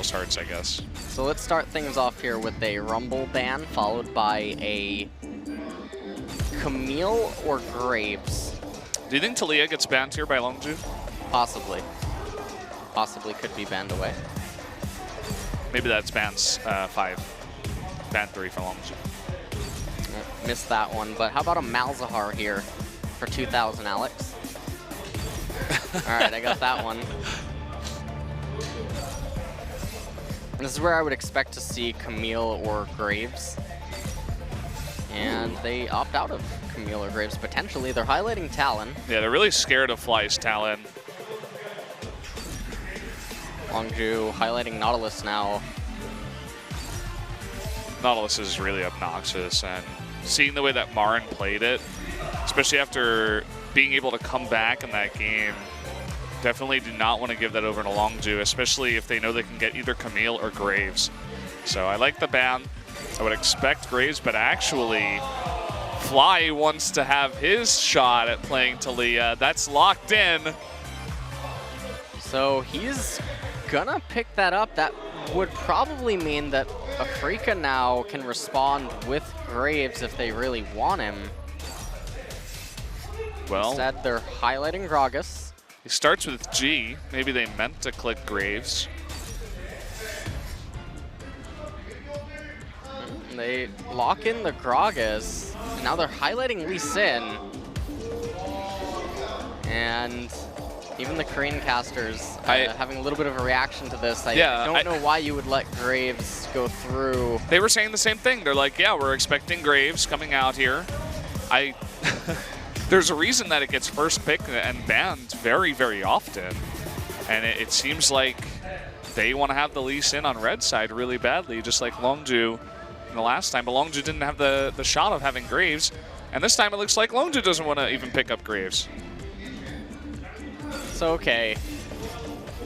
most hearts, I guess. So let's start things off here with a Rumble ban, followed by a Camille or Graves. Do you think Talia gets banned here by Longzhu? Possibly. Possibly could be banned away. Maybe that's bans 5. Ban 3 for Longzhu. Missed that one, but how about a Malzahar here for 2,000, Alex? All right, I got that one. This is where I would expect to see Camille or Graves. And they opt out of Camille or Graves, potentially. They're highlighting Talon. Yeah, they're really scared of Fly's Talon. Longzhu highlighting Nautilus now. Nautilus is really obnoxious, and seeing the way that Marin played it, especially after being able to come back in that game, definitely do not want to give that over to Longzhu, especially if they know they can get either Camille or Graves. So I like the ban. I would expect Graves, but actually Fly wants to have his shot at playing Talia. That's locked in. So he's gonna pick that up. That would probably mean that Afreeca now can respond with Graves if they really want him. Well, instead, they're highlighting Gragas. He starts with G. Maybe they meant to click Graves. They lock in the Gragas. Now they're highlighting Lee Sin. And even the Korean casters having a little bit of a reaction to this. I don't know why you would let Graves go through. They were saying the same thing. They're like, yeah, we're expecting Graves coming out here. There's a reason that it gets first pick and banned very, very often. And it seems like they want to have the Lee Sin on red side really badly, just like Longzhu in the last time. But Longzhu didn't have the shot of having Graves. And this time it looks like Longzhu doesn't want to even pick up Graves. So, okay.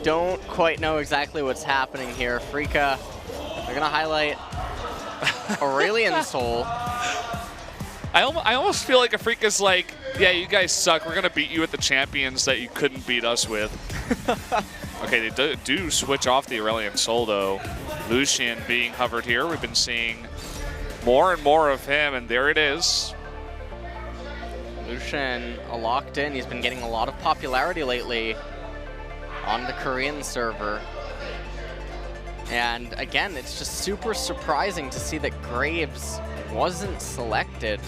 Don't quite know exactly what's happening here. Afreeca, they're going to highlight Aurelian Soul. I almost feel like Afreeca's like, yeah, you guys suck. We're going to beat you with the champions that you couldn't beat us with. Okay, they do switch off the Aurelian Soul, though. Lucian being hovered here. We've been seeing more and more of him, and there it is. Lucian locked in. He's been getting a lot of popularity lately on the Korean server. And again, it's just super surprising to see that Graves wasn't selected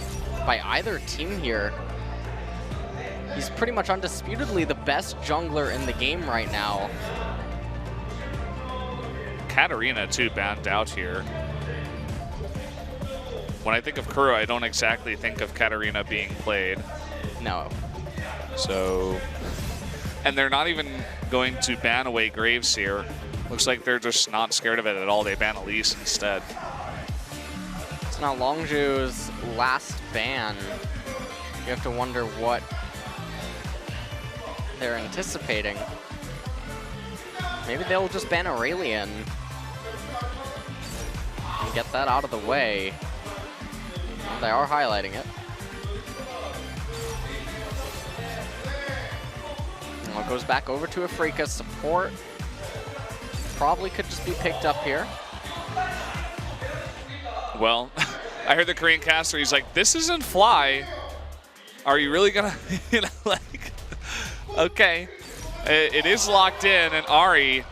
by either team here. He's pretty much undisputedly the best jungler in the game right now. Katarina, too, banned out here. When I think of Kuro, I don't exactly think of Katarina being played. No. So, and they're not even going to ban away Graves here. Looks like they're just not scared of it at all. They ban Elise instead. So now Longzhu's last ban. You have to wonder what they're anticipating. Maybe they'll just ban Aurelian and get that out of the way. Well, they are highlighting it. Well, it goes back over to Afreeca. Support probably could just be picked up here. Well, I heard the Korean caster, he's like, this isn't Fly. Are you really gonna, you know, like, okay. It is locked in, and Ari,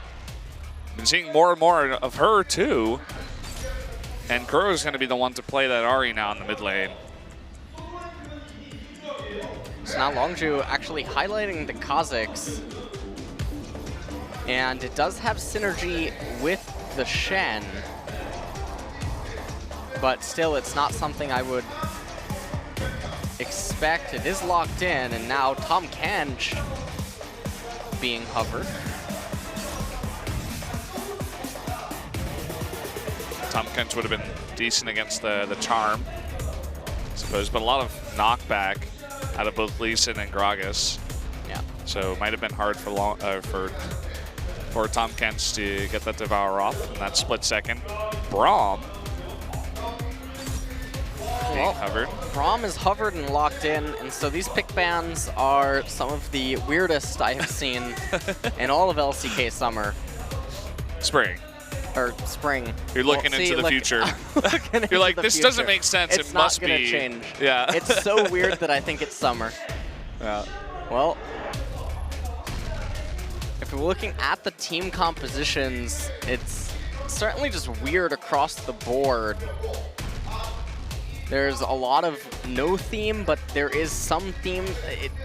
been seeing more and more of her too. And Kuro is gonna be the one to play that Ari now in the mid lane. So now Longzhu actually highlighting the Kazakhs. And it does have synergy with the Shen. But still, it's not something I would expect. It is locked in, and now Tom Kench being hovered. Tom Kench would have been decent against the Charm, I suppose, but a lot of knockback out of both Lee Sin and Gragas. Yeah. So it might have been hard for Tom Kench to get that Devour off in that split second. Braum being hovered. Braum is hovered and locked in, and so these pick bans are some of the weirdest I have seen in all of LCK summer. Spring. or spring. You're looking into the future. You're like, this doesn't make sense. It's it must not gonna be. change. Yeah. It's so weird that I think it's summer. Yeah. Well, if we're looking at the team compositions, it's certainly just weird across the board. There's a lot of no theme, but there is some theme.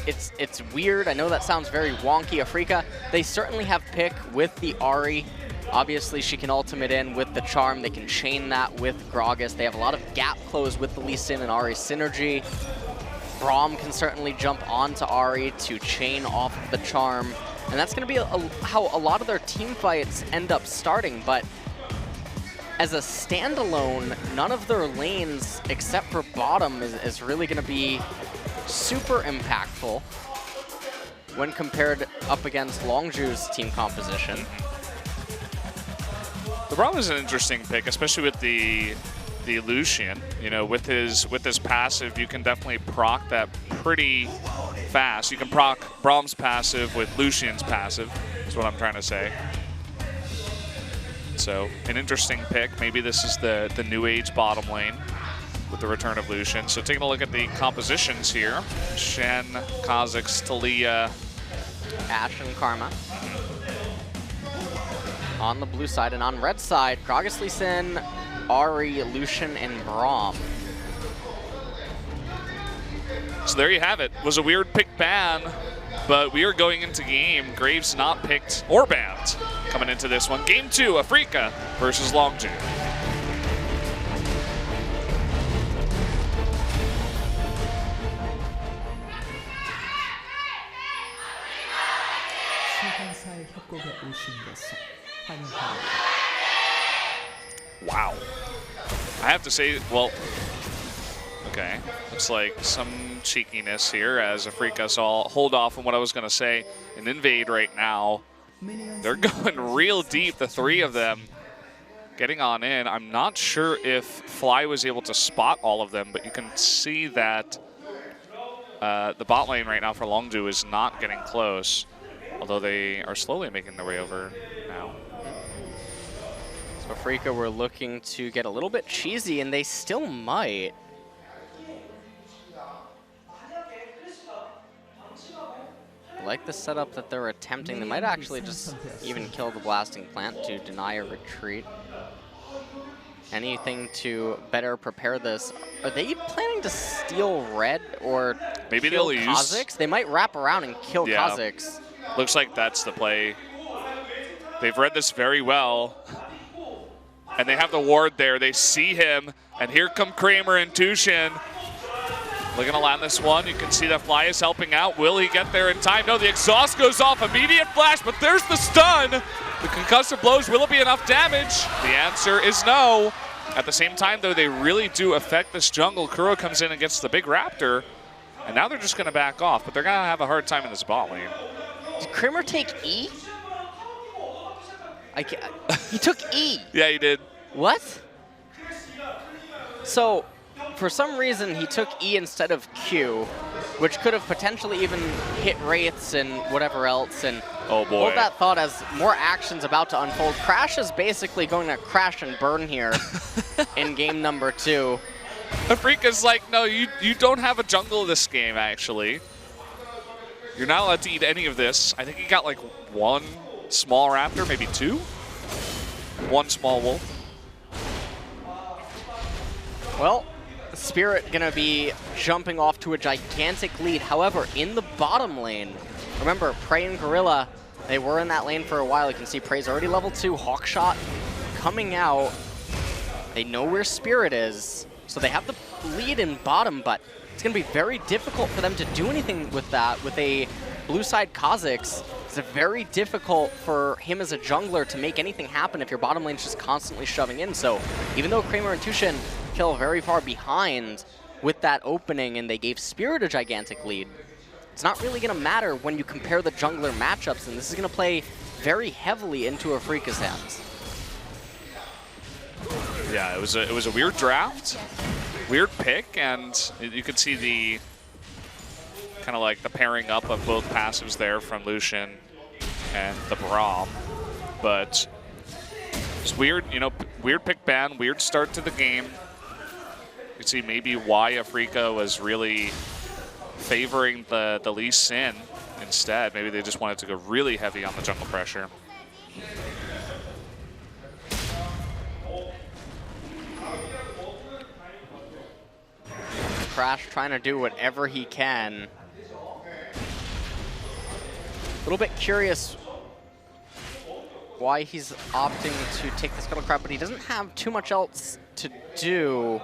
It's weird. I know that sounds very wonky. Afreeca, they certainly have pick with the Ahri. Obviously, she can ultimate in with the charm. They can chain that with Gragas. They have a lot of gap close with the Lee Sin and Ahri synergy. Braum can certainly jump onto Ahri to chain off of the charm. And that's going to be how a lot of their team fights end up starting. But as a standalone, none of their lanes, except for bottom, is really going to be super impactful when compared up against Longzhu's team composition. The Braum is an interesting pick, especially with the Lucian. You know, with his passive, you can definitely proc that pretty fast. You can proc Braum's passive with Lucian's passive, is what I'm trying to say. So, an interesting pick. Maybe this is the new age bottom lane with the return of Lucian. So, taking a look at the compositions here. Shen, Kha'Zix, Taliyah, Ashe and Karma. On the blue side, and on red side, Gragas, Lee Sin, Ahri, Lucian, and Braum. So there you have it. Was a weird pick ban, but we are going into game. Graves not picked or banned coming into this one. Game 2, Afreeca versus Longzhu. Wow. I have to say, well, okay. Looks like some cheekiness here as Afreeca, so I'll hold off on what I was going to say and invade right now. They're going real deep, the three of them getting on in. I'm not sure if Fly was able to spot all of them, but you can see that the bot lane right now for Longzhu is not getting close, although they are slowly making their way over now. So Afreeca were looking to get a little bit cheesy, and they still might. I like the setup that they're attempting. They might actually just even kill the blasting plant to deny a retreat. Anything to better prepare this. Are they planning to steal red or maybe kill they'll Kha'Zix? use... They might wrap around and kill Yeah. Kha'Zix. Looks like that's the play. They've read this very well. And they have the ward there. They see him. And here come Kramer and Tushin. Looking to land this one. You can see that Fly is helping out. Will he get there in time? No, the exhaust goes off. Immediate flash, but there's the stun. The concussive blows. Will it be enough damage? The answer is no. At the same time, though, they really do affect this jungle. Kuro comes in and gets the big raptor. And now they're just going to back off, but they're going to have a hard time in this bot lane. Did Kramer take E? He took E. Yeah, he did. What? So, for some reason, he took E instead of Q, which could have potentially even hit Wraiths and whatever else. And oh boy. Hold that thought as more actions about to unfold. Crash is basically going to crash and burn here in game number 2. Afreeca's like, no, you don't have a jungle this game, actually. You're not allowed to eat any of this. I think he got like one small raptor, maybe two? One small wolf. Well, Spirit gonna be jumping off to a gigantic lead. However, in the bottom lane, remember, Prey and Gorilla, they were in that lane for a while. You can see Prey's already level 2, Hawkshot coming out. They know where Spirit is, so they have the lead in bottom, but it's gonna be very difficult for them to do anything with that. With a blue side Kha'Zix, it's very difficult for him as a jungler to make anything happen if your bottom lane's just constantly shoving in. So even though Kramer and Tushin kill very far behind with that opening and they gave Spirit a gigantic lead, it's not really going to matter when you compare the jungler matchups, and this is going to play very heavily into Afreeca's hands. Yeah, it was a weird draft, weird pick, and you could see the kind of like the pairing up of both passives there from Lucian and the Braum. But It's weird, you know, weird pick ban, weird start to the game. You can see maybe why Afreeca was really favoring the Lee Sin instead. Maybe they just wanted to go really heavy on the jungle pressure. Crash trying to do whatever he can. A little bit curious why he's opting to take the Scuttle Crab, but he doesn't have too much else to do.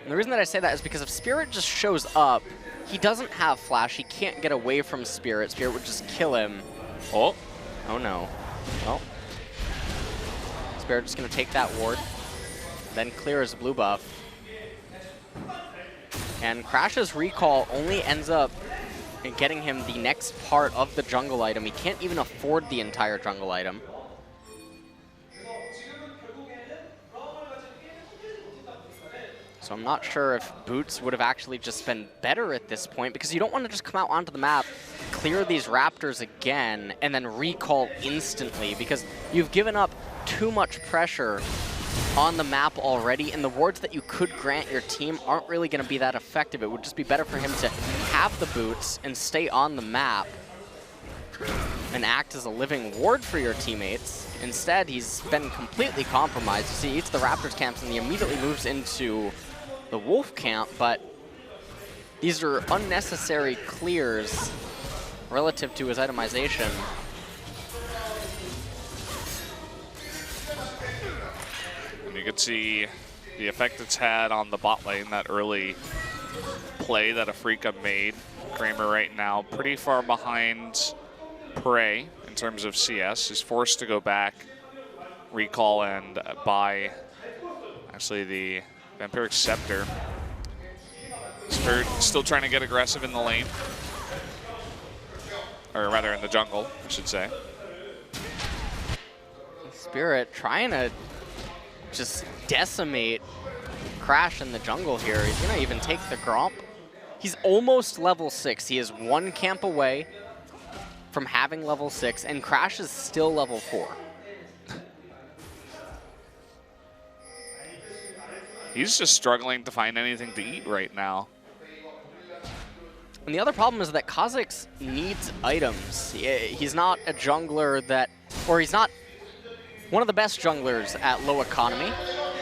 And the reason that I say that is because if Spirit just shows up, he doesn't have Flash. He can't get away from Spirit. Spirit would just kill him. Oh. Oh no. Well. Spirit just going to take that ward, then clear his blue buff. And Crash's recall only ends up getting him the next part of the jungle item. He can't even afford the entire jungle item. So I'm not sure if Boots would have actually just been better at this point, because you don't want to just come out onto the map, clear these Raptors again, and then recall instantly, because you've given up too much pressure on the map already, and the wards that you could grant your team aren't really going to be that effective. It would just be better for him to have the boots and stay on the map and act as a living ward for your teammates. Instead, he's been completely compromised. You see, he eats the Raptors camps and he immediately moves into the Wolf camp, but these are unnecessary clears relative to his itemization. And you can see the effect it's had on the bot lane, that early play that Afreeca made. Kramer right now pretty far behind Prey in terms of CS. He's forced to go back, recall, and buy actually the Vampiric Scepter. Spirit still trying to get aggressive in the lane. Or rather in the jungle, I should say. Spirit trying to just decimate Crash in the jungle here. He's gonna even take the Gromp. He's almost level 6. He is one camp away from having level 6, and Crash is still level 4. He's just struggling to find anything to eat right now. And the other problem is that Kha'Zix needs items. He's not a jungler that, or he's not one of the best junglers at low economy.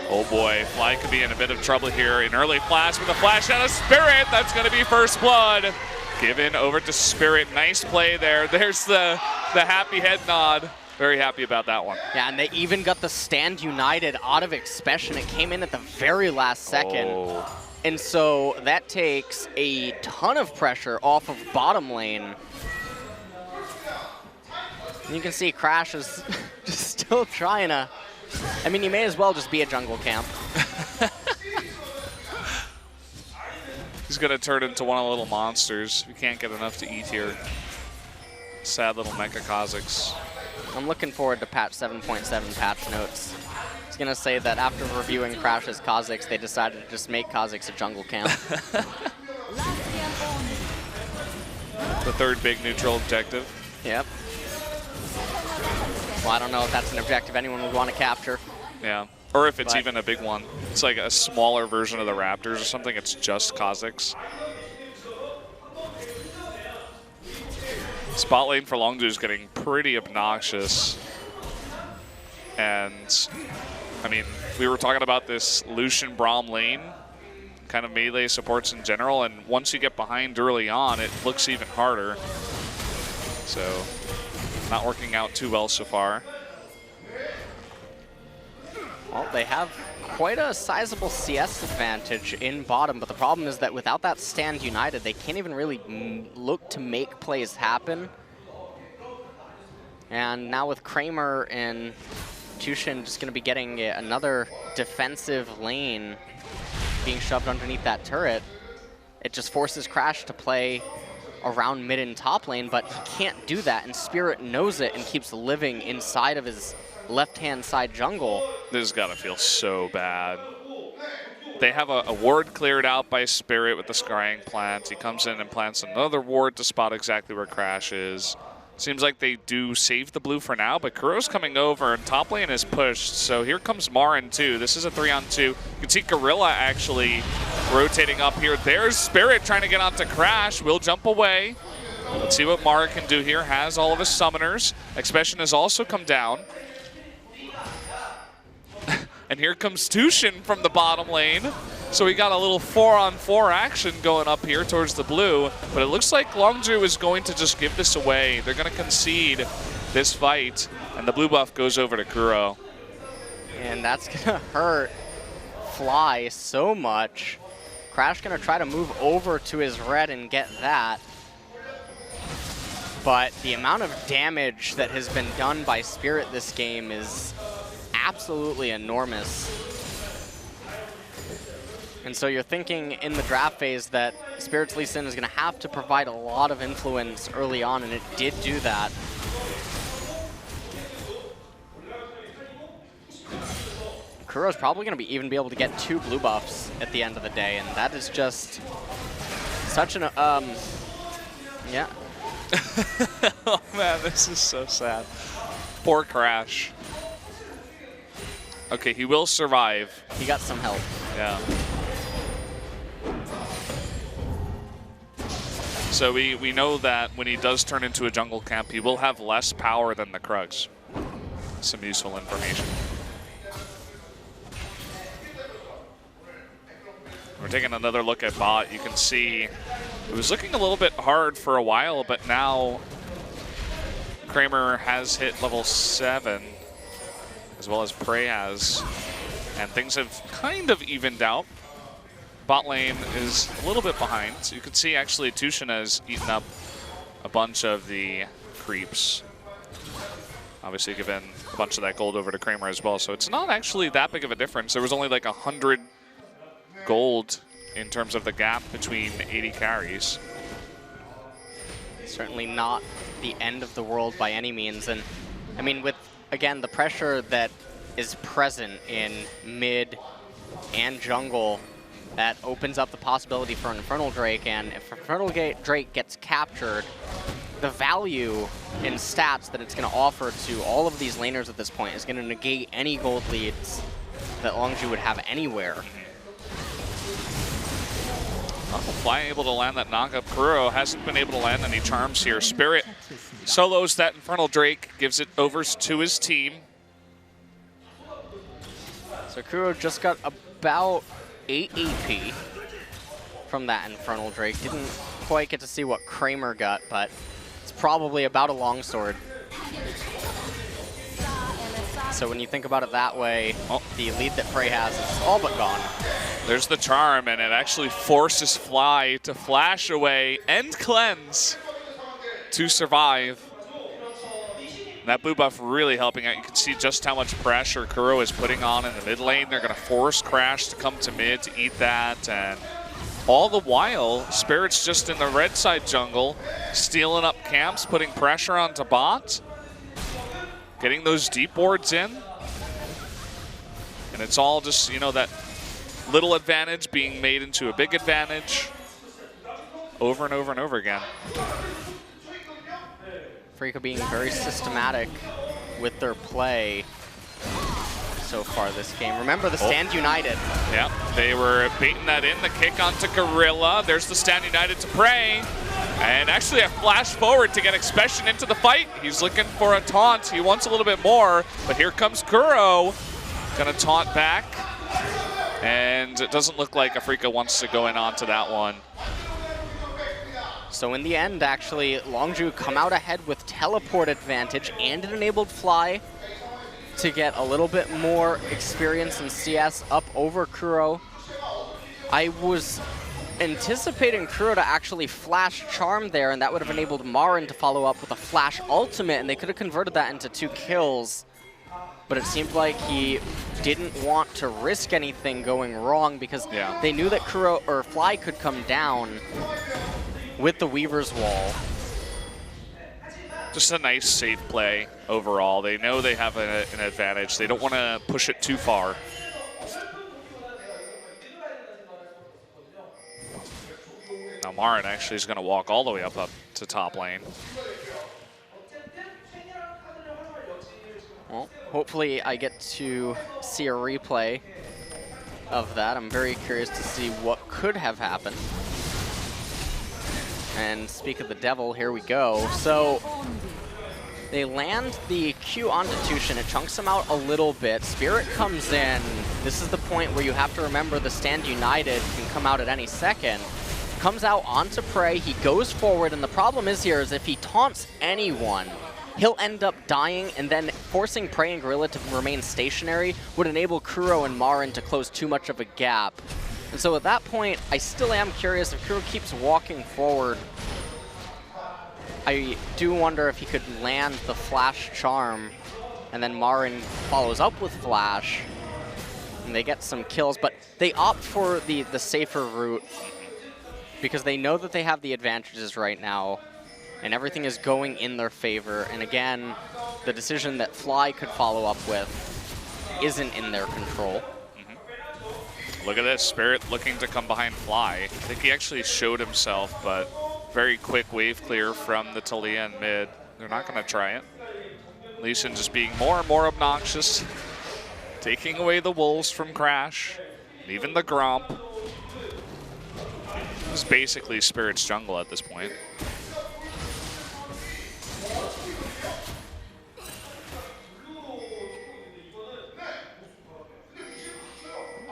Oh boy, Fly could be in a bit of trouble here. An early flash with a flash out of Spirit. That's going to be first blood. Given over to Spirit. Nice play there. There's the happy head nod. Very happy about that one. Yeah, and they even got the Stand United out of Expression. It came in at the very last second. Oh. And so that takes a ton of pressure off of bottom lane. And you can see Crash is just still trying to... I mean, you may as well just be a jungle camp. He's going to turn into one of the little monsters. We can't get enough to eat here. Sad little Mecha Kha'Zix. I'm looking forward to patch 7.7 patch notes. It's going to say that after reviewing Crash's Kha'Zix, they decided to just make Kha'Zix a jungle camp. The third big neutral objective. Yep. Well, I don't know if that's an objective anyone would want to capture. Yeah. Or if it's even a big one. It's like a smaller version of the Raptors or something. It's just Kha'Zix. Spot lane for Longzhu is getting pretty obnoxious. And, I mean, we were talking about this Lucian Braum lane, kind of melee supports in general, and once you get behind early on, it looks even harder. So, not working out too well so far. Well, they have quite a sizable CS advantage in bottom, but the problem is that without that Stand United, they can't even really look to make plays happen. And now with Kramer and Tushin just going to be getting another defensive lane being shoved underneath that turret, it just forces Crash to play around mid and top lane, but he can't do that, and Spirit knows it and keeps living inside of his left-hand side jungle. This has got to feel so bad. They have a ward cleared out by Spirit with the Scrying plant. He comes in and plants another ward to spot exactly where Crash is. Seems like they do save the blue for now, but Kuro's coming over and top lane is pushed. So here comes Marin too. This is a 3-on-2. You can see Gorilla actually rotating up here. There's Spirit trying to get onto Crash. Will jump away. Let's see what Mara can do here. Has all of his summoners. Expression has also come down. And here comes Tushin from the bottom lane. So we got a little 4-on-4 action going up here towards the blue. But it looks like Longzhu is going to just give this away. They're going to concede this fight. And the blue buff goes over to Kuro. And that's going to hurt Fly so much. Crash going to try to move over to his red and get that. But the amount of damage that has been done by Spirit this game is absolutely enormous. And so you're thinking in the draft phase that Spirit's Lee Sin is going to have to provide a lot of influence early on, and it did do that. Kuro's probably going to even be able to get 2 blue buffs at the end of the day, and that is just such an, yeah. Oh man, this is so sad. Poor Crash. Okay, he will survive. He got some help. Yeah. So we know that when he does turn into a jungle camp, he will have less power than the Krugs. Some useful information. We're taking another look at bot. You can see it was looking a little bit hard for a while, but now Kramer has hit level 7, as well as Prey has, and things have kind of evened out. Bot lane is a little bit behind. So you can see actually Tushin has eaten up a bunch of the creeps. Obviously given a bunch of that gold over to Kramer as well. So it's not actually that big of a difference. There was only like 100 gold in terms of the gap between 80 carries. Certainly not the end of the world by any means. And I mean, with, again, the pressure that is present in mid and jungle, that opens up the possibility for an Infernal Drake, and if Infernal Drake gets captured, the value in stats that it's going to offer to all of these laners at this point is going to negate any gold leads that Longzhu would have anywhere. Fly able to land that knockup. Kuro hasn't been able to land any charms here. Spirit solos that Infernal Drake, gives it over to his team. So Kuro just got about 8 AP from that Infernal Drake. Didn't quite get to see what Kramer got, but it's probably about a longsword. So when you think about it that way, the lead that Prey has is all but gone. There's the charm, and it actually forces Fly to flash away and cleanse to survive. And that blue buff really helping out. You can see just how much pressure Kuro is putting on in the mid lane. They're going to force Crash to come to mid to eat that. And all the while, Spirit's just in the red side jungle, stealing up camps, putting pressure onto bot, getting those deep wards in. And it's all just, you know, that little advantage being made into a big advantage over and over and over again. Afreeca being very systematic with their play so far this game. Remember the stand united. Yeah, they were baiting that in. The kick onto Gorilla. There's the stand united to Prey. And actually a flash forward to get Expression into the fight. He's looking for a taunt. He wants a little bit more, but here comes Kuro. Gonna taunt back. And it doesn't look like Afreeca wants to go in onto that one. So in the end, actually, Longzhu come out ahead with teleport advantage and an enabled Fly to get a little bit more experience in CS up over Kuro. I was anticipating Kuro to actually flash Charm there, and that would have enabled Marin to follow up with a flash ultimate, and they could have converted that into 2 kills. But it seemed like he didn't want to risk anything going wrong because they knew that Kuro or Fly could come down with the Weaver's Wall. Just a nice safe play overall. They know they have an advantage. They don't want to push it too far. Now Marin actually is going to walk all the way up to top lane. Well, hopefully I get to see a replay of that. I'm very curious to see what could have happened. And speak of the devil, here we go. So they land the Q onto Tushin. It chunks him out a little bit. Spirit comes in. This is the point where you have to remember the Stand United can come out at any second. Comes out onto Prey. He goes forward, and the problem is here is if he taunts anyone, he'll end up dying, and then forcing Prey and Gorilla to remain stationary would enable Kuro and Marin to close too much of a gap. And so at that point, I still am curious if Kuro keeps walking forward. I do wonder if he could land the Flash Charm, and then Marin follows up with Flash, and they get some kills, but they opt for the safer route because they know that they have the advantages right now, and everything is going in their favor. And again, the decision that Fly could follow up with isn't in their control. Look at this, Spirit looking to come behind Fly. I think he actually showed himself, but very quick wave clear from the Talia in mid. They're not going to try it. Lee Sin just being more and more obnoxious, taking away the wolves from Crash, and even the Gromp. This is basically Spirit's jungle at this point.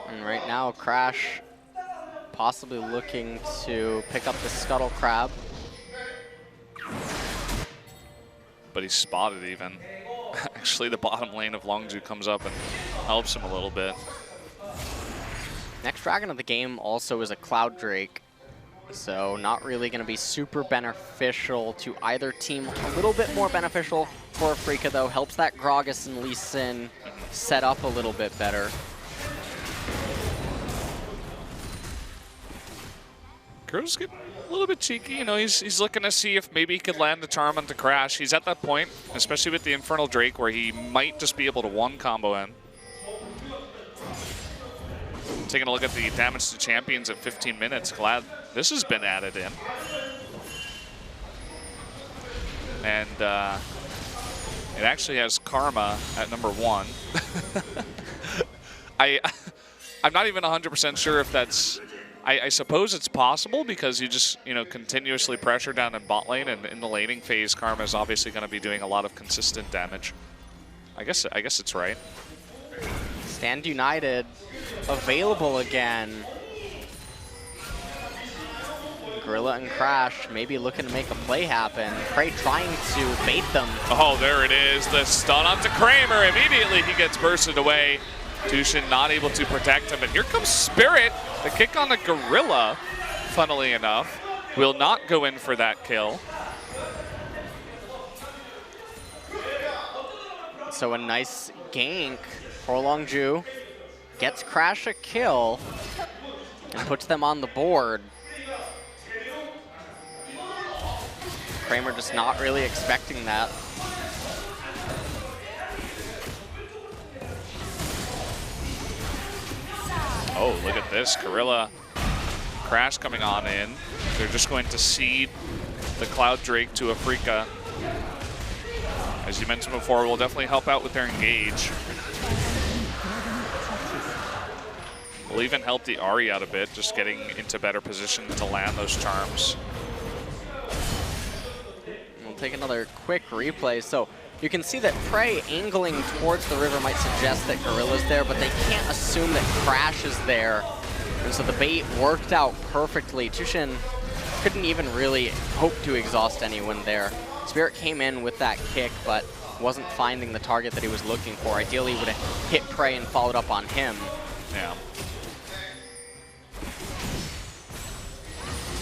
And right now, Crash possibly looking to pick up the Scuttle Crab. But he's spotted even. Actually, the bottom lane of Longzhu comes up and helps him a little bit. Next dragon of the game also is a Cloud Drake, so not really going to be super beneficial to either team. A little bit more beneficial for Afreeca, though. Helps that Gragas and Lee Sin set up a little bit better. Kuro's getting a little bit cheeky, you know, he's looking to see if maybe he could land the charm onto Crash. He's at that point, especially with the Infernal Drake, where he might just be able to one combo in. Taking a look at the damage to champions at 15 minutes. Glad this has been added in. And it actually has Karma at #1. I'm not even 100% sure if that's... I suppose it's possible because you just, you know, continuously pressure down in bot lane, and in the laning phase, Karma is obviously going to be doing a lot of consistent damage. I guess it's right. Stand United available again. Gorilla and Crash maybe looking to make a play happen. Prey trying to bait them. Oh, there it is. The stun onto Kramer. Immediately he gets bursted away. Tushin not able to protect him. And here comes Spirit. The kick on the Gorilla, funnily enough, will not go in for that kill. So a nice gank for Longzhu. Gets Crash a kill and puts them on the board. Kramer just not really expecting that. Oh, look at this. Gorilla, Crash coming on in. They're just going to cede the Cloud Drake to Afreeca. As you mentioned before, will definitely help out with their engage. Will even help the Ahri out a bit, just getting into better position to land those charms. We'll take another quick replay. So you can see that Prey angling towards the river might suggest that Gorilla's there, but they can't assume that Crash is there. And so the bait worked out perfectly. Tushin couldn't even really hope to exhaust anyone there. Spirit came in with that kick, but wasn't finding the target that he was looking for. Ideally, he would have hit Prey and followed up on him. Yeah.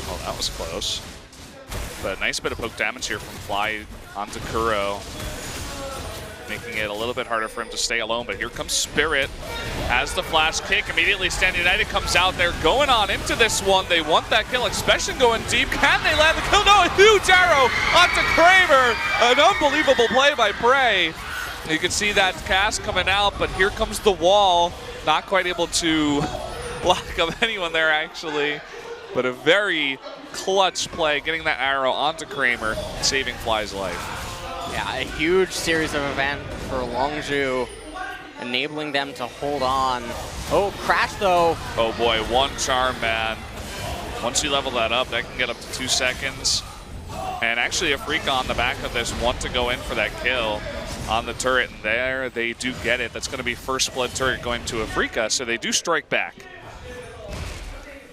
Oh, that was close. But a nice bit of poke damage here from Fly onto Kuro, making it a little bit harder for him to stay alone. But here comes Spirit, has the flash kick. Immediately Stand United comes out there, going on into this one. They want that kill, Expression going deep. Can they land the kill? No, a huge arrow onto Kramer. An unbelievable play by Prey. You can see that cast coming out, but here comes the wall. Not quite able to block of anyone there, actually. But a very clutch play, getting that arrow onto Kramer, saving Fly's life. Yeah, a huge series of for Longzhu, enabling them to hold on. Oh, Crash though. Oh boy, one charm, man. Once you level that up, that can get up to 2 seconds. And actually, Afreeca on the back of this want to go in for that kill on the turret, and there they do get it. That's going to be first blood turret going to Afreeca, so they do strike back.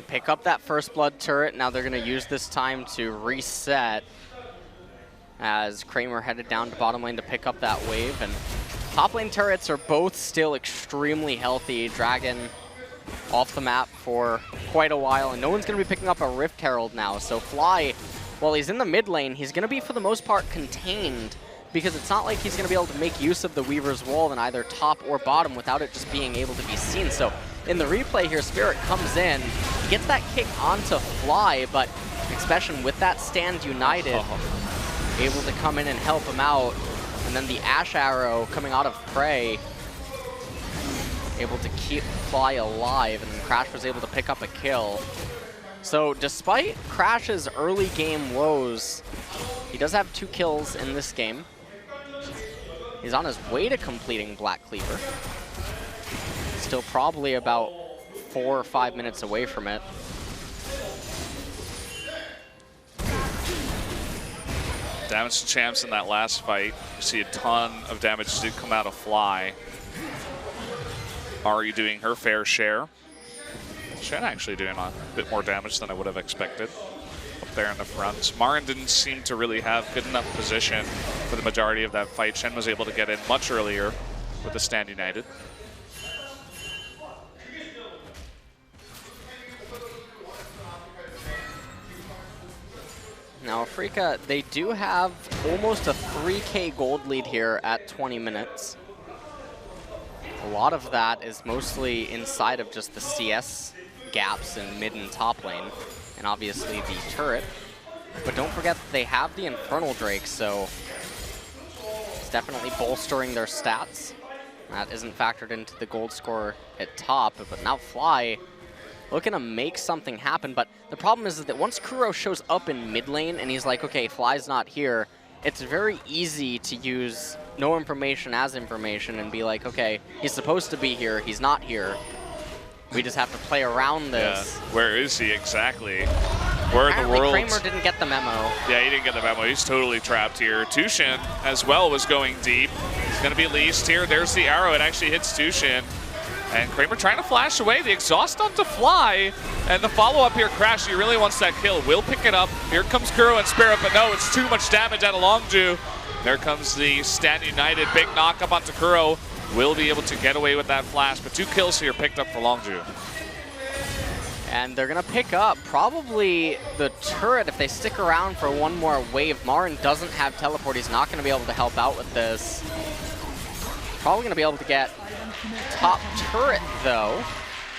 Pick up that first blood turret. Now they're going to use this time to reset as Kramer headed down to bottom lane to pick up that wave. And top lane turrets are both still extremely healthy. Dragon off the map for quite a while, and no one's going to be picking up a Rift Herald now. So Fly, while he's in the mid lane, he's going to be for the most part contained, because it's not like he's going to be able to make use of the Weaver's Wall in either top or bottom without it just being able to be seen. So in the replay here, Spirit comes in, he gets that kick onto Fly, but Expression with that stand united, able to come in and help him out. And then the Ash Arrow coming out of Prey, able to keep Fly alive, and then Crash was able to pick up a kill. So despite Crash's early game woes, he does have 2 kills in this game. He's on his way to completing Black Cleaver. Still probably about 4 or 5 minutes away from it. Damage to champs in that last fight. You see a ton of damage did come out of Fly. Ari doing her fair share. Shen actually doing a bit more damage than I would have expected up there in the front. Marin didn't seem to really have good enough position for the majority of that fight. Shen was able to get in much earlier with the stand united. Now Afreeca, they do have almost a 3K gold lead here at 20 minutes. A lot of that is mostly inside of just the CS gaps in mid and top lane, and obviously the turret. But don't forget that they have the Infernal Drake, so it's definitely bolstering their stats. That isn't factored into the gold score at top, but now Fly looking to make something happen. But the problem is that once Kuro shows up in mid lane and he's like, okay, Fly's not here, it's very easy to use no information as information and be like, okay, he's supposed to be here, he's not here. We just have to play around this. Yeah. Where is he exactly? Where in the world? Kramer didn't get the memo. Yeah, he didn't get the memo. He's totally trapped here. Tushin as well was going deep. He's going to be leased here. There's the arrow. It actually hits Tushin. And Kramer trying to flash away. The exhaust onto Fly. And the follow-up here, Crash, he really wants that kill. Will pick it up. Here comes Kuro and Spirit, but no, it's too much damage out of Longzhu. There comes the stand united. Big knock up onto Kuro. Will be able to get away with that flash, but 2 kills here picked up for Longzhu. And they're going to pick up probably the turret if they stick around for one more wave. Marin doesn't have teleport. He's not going to be able to help out with this. Probably going to be able to get top turret, though.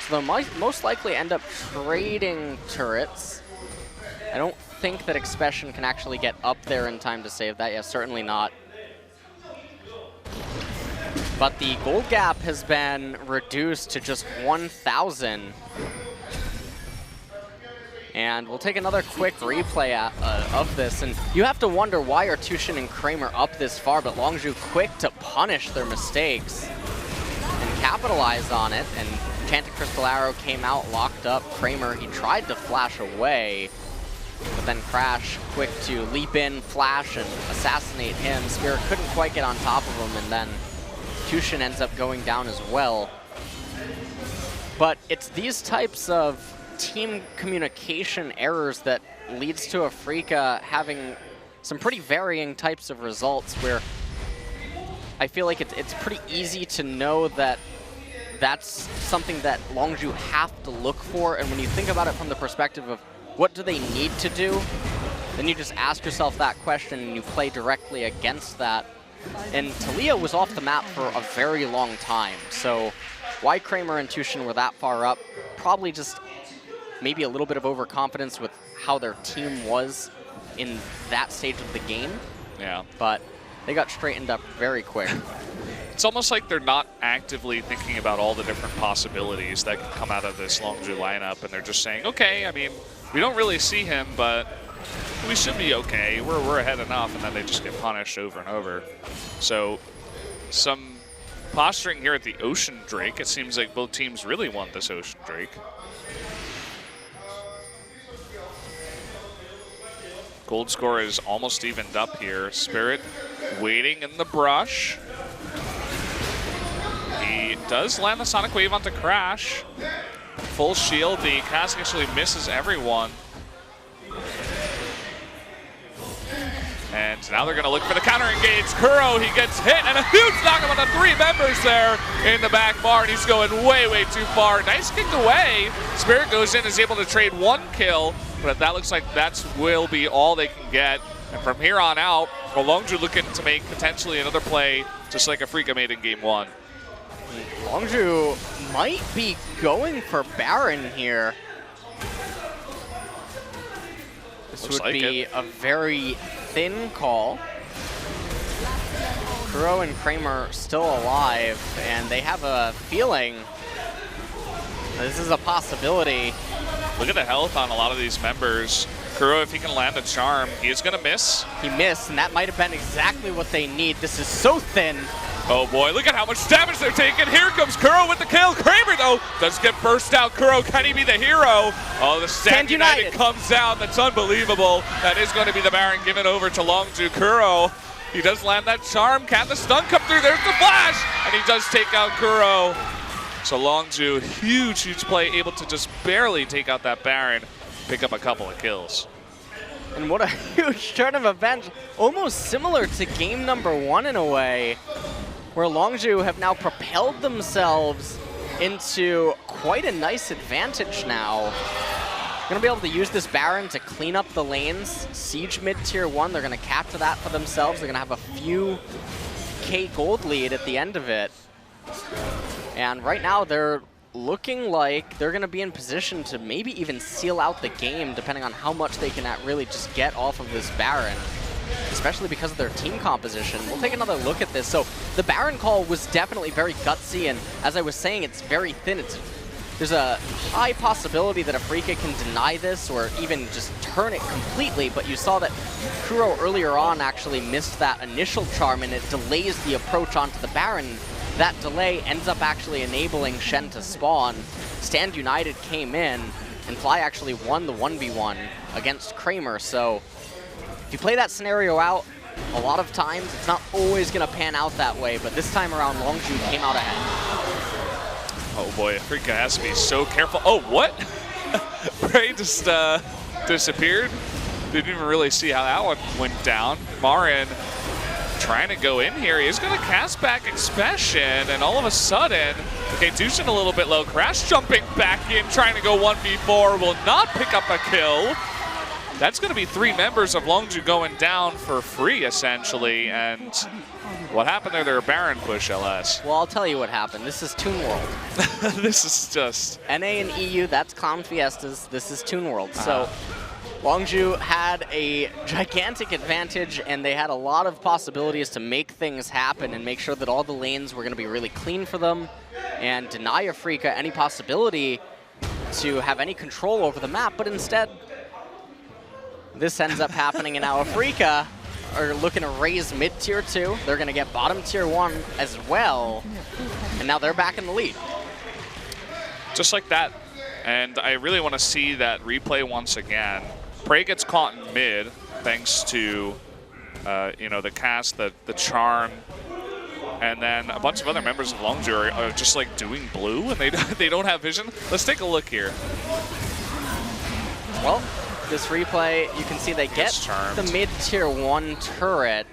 So they'll most likely end up trading turrets. I don't think that Expression can actually get up there in time to save that. Yeah, certainly not. But the gold gap has been reduced to just 1,000. And we'll take another quick replay of this. And you have to wonder, why are Tushin and Kramer up this far? But Longzhu quick to punish their mistakes and capitalize on it. And Enchanted Crystal Arrow came out, locked up Kramer. He tried to flash away, but then Crash quick to leap in, flash, and assassinate him. Spirit couldn't quite get on top of him, and then Tushin ends up going down as well. But it's these types of team communication errors that leads to Afreeca having some pretty varying types of results, where I feel like it's pretty easy to know that that's something that Longzhu have to look for. And when you think about it from the perspective of what do they need to do, then you just ask yourself that question and you play directly against that. And Talia was off the map for a very long time, so why Kramer and Tushin were that far up, probably just maybe a little bit of overconfidence with how their team was in that stage of the game. Yeah. But they got straightened up very quick. It's almost like they're not actively thinking about all the different possibilities that can come out of this Longzhu lineup, and they're just saying, okay, I mean, we don't really see him, but we should be okay. We're ahead enough, and then they just get punished over and over. So some posturing here at the Ocean Drake. It seems like both teams really want this Ocean Drake. Gold score is almost evened up here. Spirit waiting in the brush. He does land the Sonic Wave onto Crash. Full shield. The cast actually misses everyone. And now they're going to look for the counter engage. Kuro, he gets hit, and a huge knockup on the 3 members there in the back bar, and he's going way, way too far. Nice kicked away. Spirit goes in, is able to trade 1 kill, but that looks like that will be all they can get. And from here on out, Longzhu looking to make potentially another play, just like Afreeca made in game 1. Longzhu might be going for Baron here. This Looks would like be it. a very thin call. Kuro and Kramer still alive, and they have a feeling this is a possibility. Look at the health on a lot of these members. Kuro, if he can land a charm, he is going to miss. He missed, and that might have been exactly what they need. This is so thin. Oh boy, look at how much damage they're taking. Here comes Kuro with the kill. Kramer, though, does get burst out. Kuro, can he be the hero? Oh, the Stand United comes out. That's unbelievable. That is going to be the Baron given over to Longzhu. Kuro, he does land that charm. Can the stun come through? There's the flash, and he does take out Kuro. So Longzhu, huge, huge play, able to just barely take out that Baron, pick up a couple of kills. And what a huge turn of events. Almost similar to game number 1 in a way, where Longzhu have now propelled themselves into quite a nice advantage now. Gonna be able to use this Baron to clean up the lanes. Siege mid tier 1, they're gonna capture that for themselves. They're gonna have a few K gold lead at the end of it. And right now they're looking like they're gonna be in position to maybe even seal out the game, depending on how much they can really just get off of this Baron, especially because of their team composition. We'll take another look at this. So the Baron call was definitely very gutsy, and as I was saying, it's very thin. There's a high possibility that Afreeca can deny this or even just turn it completely, but you saw that Kuro earlier on actually missed that initial charm, and it delays the approach onto the Baron. That delay ends up actually enabling Shen to spawn. Stand United came in, and Fly actually won the 1v1 against Kramer. So if you play that scenario out, a lot of times it's not always going to pan out that way, but this time around Longzhu came out ahead. Oh boy, Afreeca has to be so careful. Oh, what? Prey just disappeared. Didn't even really see how that one went down. Marin trying to go in here. He's going to cast back Expression, and all of a sudden, okay, Dushin a little bit low. Crash jumping back in, trying to go 1v4, will not pick up a kill. That's going to be 3 members of Longzhu going down for free, essentially, and what happened there? They're a Baron push, LS. Well, I'll tell you what happened. This is Toon World. This is just... NA and EU, that's Clown Fiestas. This is Toon World. So Longzhu had a gigantic advantage, and they had a lot of possibilities to make things happen and make sure that all the lanes were going to be really clean for them and deny Afreeca any possibility to have any control over the map. But instead, this ends up happening, and now Afreeca are looking to raise mid-tier 2. They're going to get bottom tier 1 as well, and now they're back in the lead. Just like that. And I really want to see that replay once again. Prey gets caught in mid, thanks to you know, the cast, the charm, and then a bunch of other members of Longzhu are just like doing blue, and they don't have vision. Let's take a look here. Well, this replay, you can see they get the mid-tier 1 turret,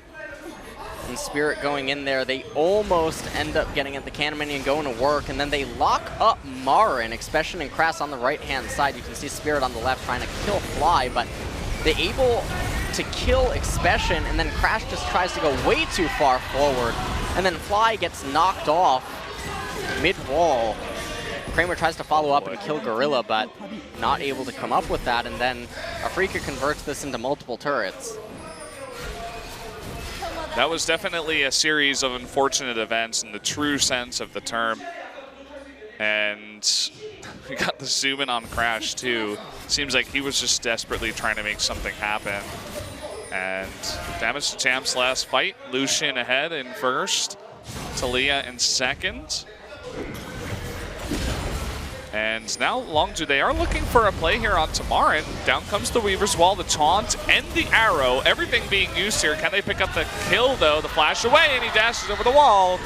and Spirit going in there. They almost end up getting at the cannon minion and going to work, and then they lock up Marin, Expression and Crass on the right-hand side. You can see Spirit on the left trying to kill Fly, but they're able to kill Expression, and then Crash just tries to go way too far forward, and then Fly gets knocked off mid-wall. Kramer tries to follow up and kill Gorilla, but not able to come up with that, and then Afreeca converts this into multiple turrets. That was definitely a series of unfortunate events in the true sense of the term. And we got the zoom in on Crash too. Seems like he was just desperately trying to make something happen. And damage to Champ's last fight. Lucian ahead in first. Talia in second. And now Longzhu, they are looking for a play here on Tamarin. Down comes the Weaver's Wall, the taunt, and the arrow. Everything being used here. Can they pick up the kill, though? The flash away, and he dashes over the wall.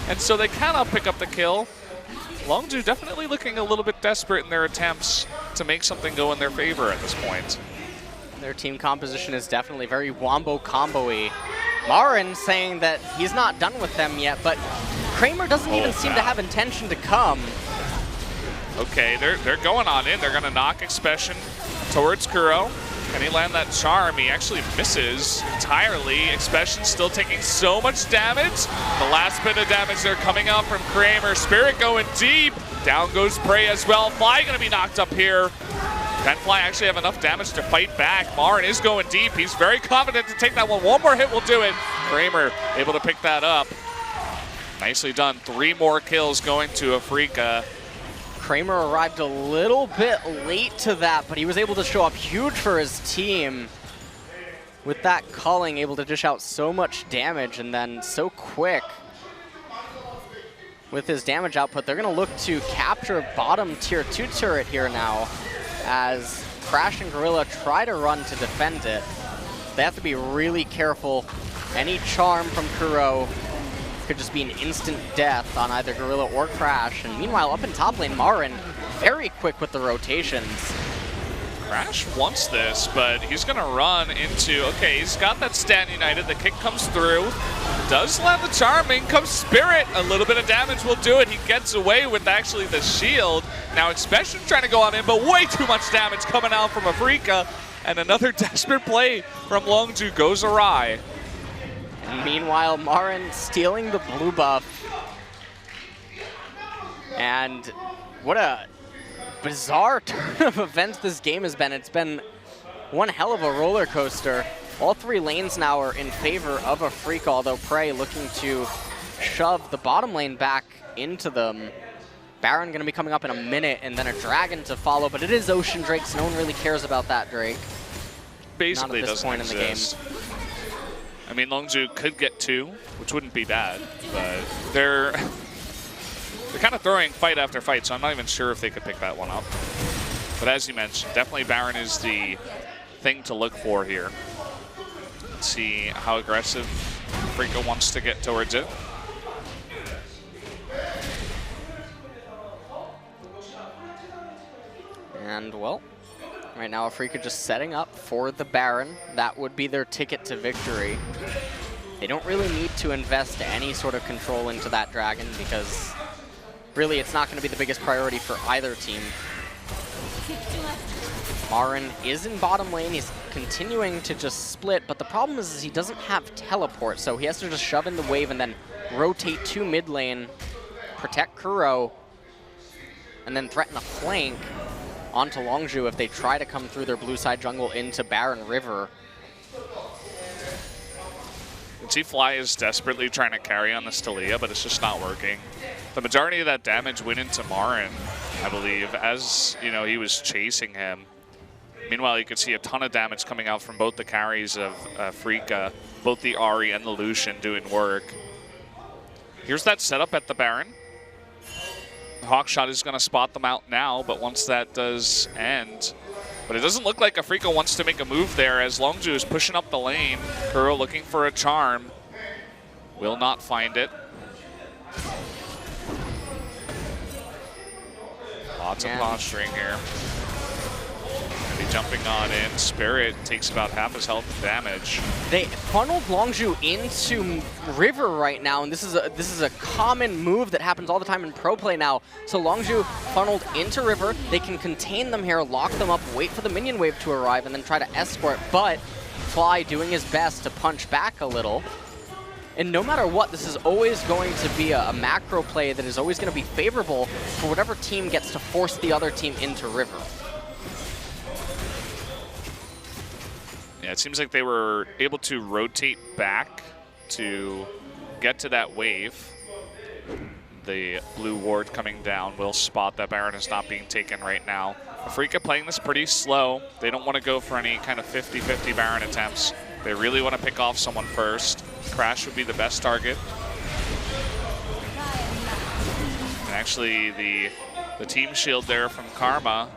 And so they cannot pick up the kill. Longzhu definitely looking a little bit desperate in their attempts to make something go in their favor at this point. Their team composition is definitely very wombo combo-y. Marin saying that he's not done with them yet, but Kramer doesn't even seem to have intention to come. Okay, they're going on in. They're going to knock Expression towards Kuro. Can he land that charm? He actually misses entirely. Expression still taking so much damage. The last bit of damage there coming out from Kramer. Spirit going deep. Down goes Prey as well. Fly going to be knocked up here. Can Fly actually have enough damage to fight back? Marin is going deep. He's very confident to take that one. One more hit will do it. Kramer able to pick that up. Nicely done. 3 more kills going to Afreeca. Kramer arrived a little bit late to that, but he was able to show up huge for his team. With that culling, able to dish out so much damage and then so quick. With his damage output, they're going to look to capture bottom tier 2 turret here now as Crash and Gorilla try to run to defend it. They have to be really careful. Any charm from Kuro could just be an instant death on either Gorilla or Crash. And meanwhile, up in top lane, Marin very quick with the rotations. Crash wants this, but he's going to run into, okay, he's got that Stand United. The kick comes through. Does land the charm. In comes Spirit. A little bit of damage will do it. He gets away with actually the shield. Now Expression trying to go on in, but way too much damage coming out from Afreeca. And another desperate play from Longzhu goes awry. Meanwhile, Marin stealing the blue buff. And what a bizarre turn of events this game has been. It's been one hell of a roller coaster. All 3 lanes now are in favor of Afreeca, although Prey looking to shove the bottom lane back into them. Baron going to be coming up in a minute, and then a dragon to follow, but it is Ocean Drake, so no one really cares about that Drake. Basically Not at this point doesn't exist. in the game. I mean, Longzhu could get 2, which wouldn't be bad, but they're kind of throwing fight after fight, so I'm not even sure if they could pick that one up. But as you mentioned, definitely Baron is the thing to look for here. Let's see how aggressive Afreeca wants to get towards it. And, well, right now Afreeca just setting up for the Baron. That would be their ticket to victory. They don't really need to invest any sort of control into that dragon because really it's not going to be the biggest priority for either team. Marin is in bottom lane. He's continuing to just split, but the problem is he doesn't have teleport, so he has to just shove in the wave and then rotate to mid lane, protect Kuro, and then threaten the flank onto Longzhu if they try to come through their blue side jungle into Baron River. You can see Fly is desperately trying to carry on the Talia, but it's just not working. The majority of that damage went into Marin, I believe, as you know he was chasing him. Meanwhile, you could see a ton of damage coming out from both the carries of Afreeca, both the Ahri and the Lucian doing work. Here's that setup at the Baron. Hawkshot is going to spot them out now, but once that does end, but it doesn't look like Afreeca wants to make a move there as Longzhu is pushing up the lane. Kuro looking for a charm. Will not find it. Lots of posturing here. Gonna be jumping on in. Spirit takes about half his health and damage. They funneled Longzhu into River right now, and this is a common move that happens all the time in pro play now. So Longzhu funneled into River. They can contain them here, lock them up, wait for the minion wave to arrive, and then try to escort. But Fly doing his best to punch back a little. And no matter what, this is always going to be a macro play that is always going to be favorable for whatever team gets to force the other team into River. Yeah, it seems like they were able to rotate back to get to that wave. The blue ward coming down will spot that Baron is not being taken right now. Afreeca playing this pretty slow. They don't want to go for any kind of 50-50 Baron attempts. They really want to pick off someone first. Crash would be the best target. actually the team shield there from Karma,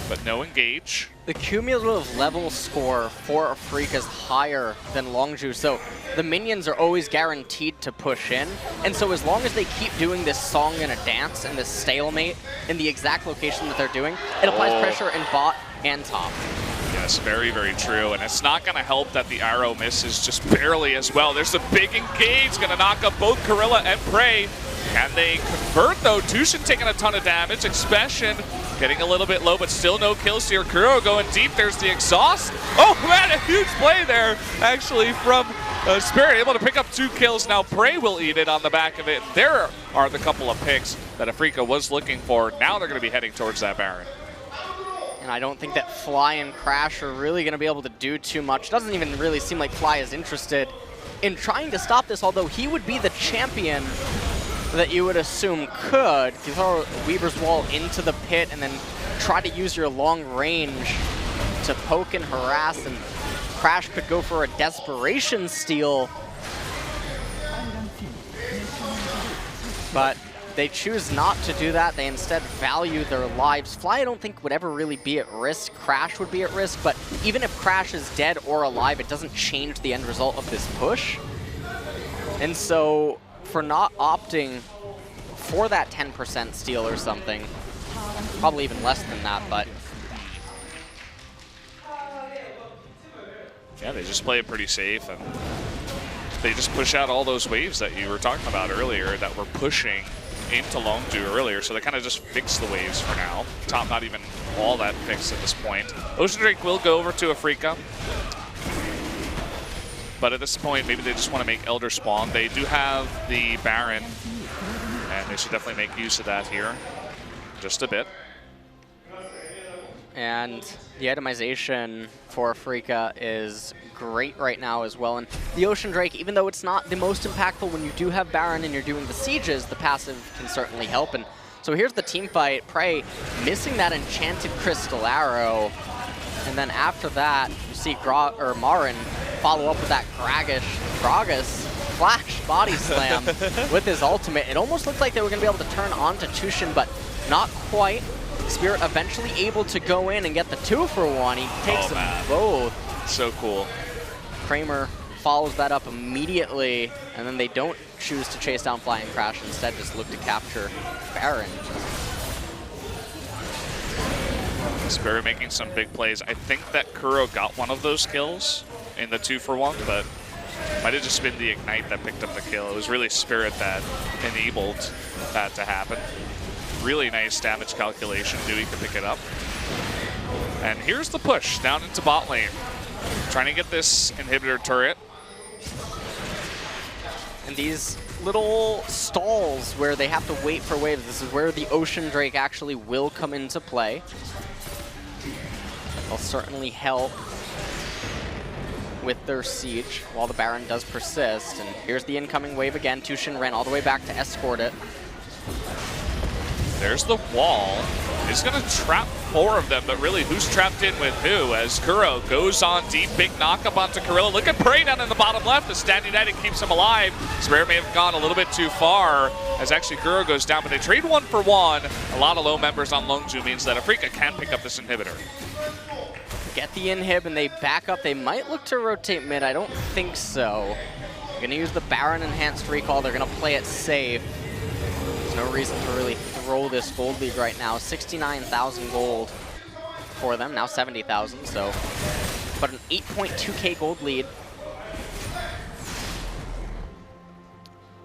but no engage. The cumulative level score for Afreeca is higher than Longzhu, so the minions are always guaranteed to push in. And so as long as they keep doing this song and a dance and this stalemate in the exact location that they're doing, it applies pressure in bot and top. Yes, very, very true. And it's not going to help that the arrow misses just barely as well. There's a big engage, going to knock up both Gorilla and Prey. Can they convert, though? Tushin taking a ton of damage. Expression getting a little bit low, but still no kills here. Kuro going deep. There's the exhaust. Oh, man, a huge play there, actually, from Spirit. Able to pick up 2 kills. Now Prey will eat it on the back of it. There are the couple of picks that Afreeca was looking for. Now they're going to be heading towards that Baron. And I don't think that Fly and Crash are really going to be able to do too much. Doesn't even really seem like Fly is interested in trying to stop this, although he would be the champion that you would assume could. You throw Weaver's Wall into the pit and then try to use your long range to poke and harass, and Crash could go for a desperation steal. But they choose not to do that. They instead value their lives. Fly, I don't think, would ever really be at risk. Crash would be at risk, but even if Crash is dead or alive, it doesn't change the end result of this push. And so, for not opting for that 10% steal or something, probably even less than that, but yeah, they just play it pretty safe, and they just push out all those waves that you were talking about earlier that were pushing into Longzhu earlier, so they kind of just fix the waves for now. Top not even all that fixed at this point. Ocean Drake will go over to Afreeca, but at this point, maybe they just want to make Elder spawn. They do have the Baron, and they should definitely make use of that here just a bit. And the itemization for Afreeca is great right now as well. And the Ocean Drake, even though it's not the most impactful when you do have Baron and you're doing the sieges, the passive can certainly help. And so here's the team fight. Prey missing that enchanted crystal arrow. And then after that, you see Marin follow up with that Gragas flash body slam with his ultimate. It almost looked like they were going to be able to turn onto Tushin, but not quite. Spirit eventually able to go in and get the 2-for-1. He takes them both. So cool. Kramer follows that up immediately, and then they don't choose to chase down Fly and Crash, instead just look to capture Baron. Spirit making some big plays. I think that Kuro got one of those kills in the 2-for-1, but might have just been the Ignite that picked up the kill. It was really Spirit that enabled that to happen. Really nice damage calculation. Dewey could pick it up. And here's the push down into bot lane. Trying to get this inhibitor turret. And these little stalls where they have to wait for waves, this is where the Ocean Drake actually will come into play. They'll certainly help with their siege while the Baron does persist. And here's the incoming wave again. Tushin ran all the way back to escort it. There's the wall. He's going to trap 4 of them, but really, who's trapped in with who? As Kuro goes on deep, big knockup onto Gorilla. Look at Prey down in the bottom left. The Stand United keeps him alive. Spirit may have gone a little bit too far, as actually Kuro goes down, but they trade 1-for-1. A lot of low members on Longzhu means that Afreeca can pick up this inhibitor. Get the inhib, and they back up. They might look to rotate mid. I don't think so. They're going to use the Baron Enhanced Recall. They're going to play it safe. No reason to really throw this gold lead right now. 69,000 gold for them, now 70,000, so but an 8.2k gold lead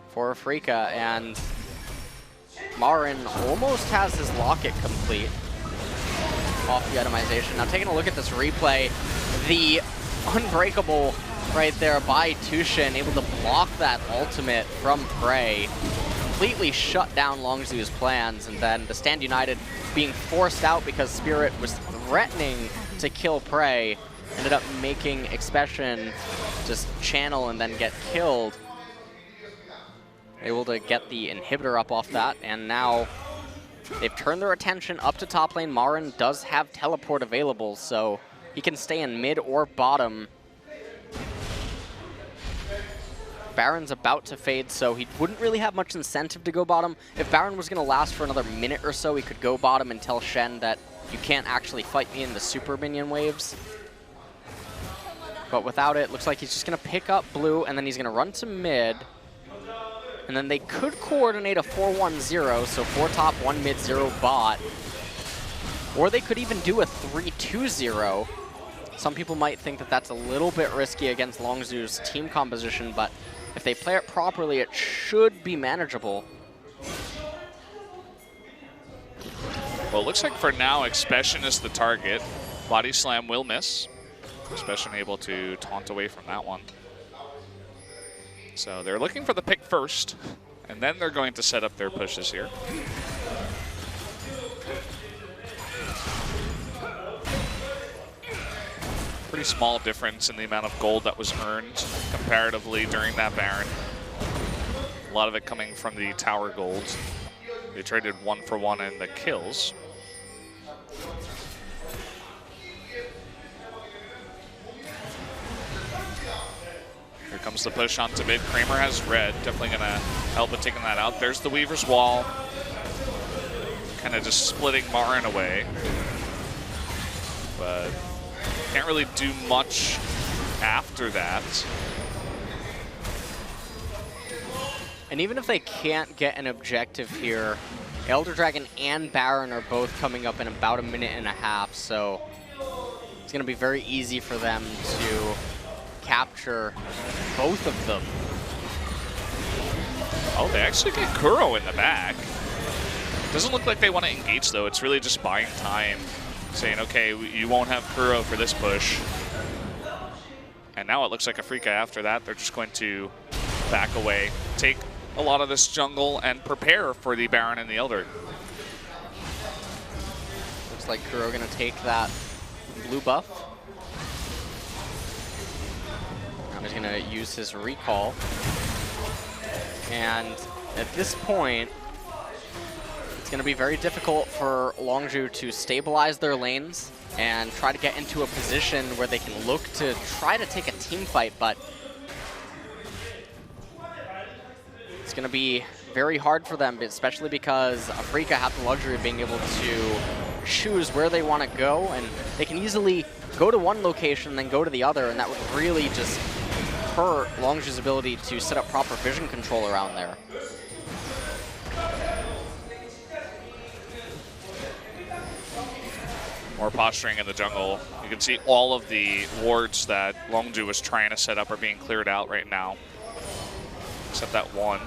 for Afreeca, and Marin almost has his locket complete off the itemization. Now taking a look at this replay, the unbreakable right there by Tushin, able to block that ultimate from Prey. Completely shut down Longzhu's plans, and then the Stand United being forced out because Spirit was threatening to kill Prey, ended up making Expression just channel and then get killed. Able to get the inhibitor up off that, and now they've turned their attention up to top lane. Marin does have teleport available, so he can stay in mid or bottom. Baron's about to fade, so he wouldn't really have much incentive to go bottom. If Baron was going to last for another minute or so, he could go bottom and tell Shen that you can't actually fight me in the super minion waves. But without it, looks like he's just going to pick up blue, and then he's going to run to mid. And then they could coordinate a 4-1-0, so 4 top, 1 mid, 0 bot. Or they could even do a 3-2-0. Some people might think that that's a little bit risky against Longzhu's team composition, but if they play it properly, it should be manageable. Well, it looks like for now, Expression is the target. Body Slam will miss. Expression able to taunt away from that one. So they're looking for the pick first, and then they're going to set up their pushes here. Pretty small difference in the amount of gold that was earned comparatively during that Baron. A lot of it coming from the tower gold. They traded 1-for-1 in the kills. Here comes the push onto mid. Kramer has red, definitely going to help with taking that out. There's the Weaver's Wall, kind of just splitting Marin away. But can't really do much after that. And even if they can't get an objective here, Elder Dragon and Baron are both coming up in about a minute and a half, so it's going to be very easy for them to capture both of them. Oh, they actually get Kuro in the back. Doesn't look like they want to engage, though. It's really just buying time, saying, okay, you won't have Kuro for this push. And now it looks like Afreeca after that. They're just going to back away, take a lot of this jungle, and prepare for the Baron and the Elder. Looks like Kuro going to take that blue buff. Now he's going to use his recall. And at this point, it's going to be very difficult for Longzhu to stabilize their lanes and try to get into a position where they can look to try to take a team fight, but it's going to be very hard for them, especially because Afreeca have the luxury of being able to choose where they want to go, and they can easily go to one location and then go to the other, and that would really just hurt Longzhu's ability to set up proper vision control around there. More posturing in the jungle. You can see all of the wards that Longzhu was trying to set up are being cleared out right now, except that one.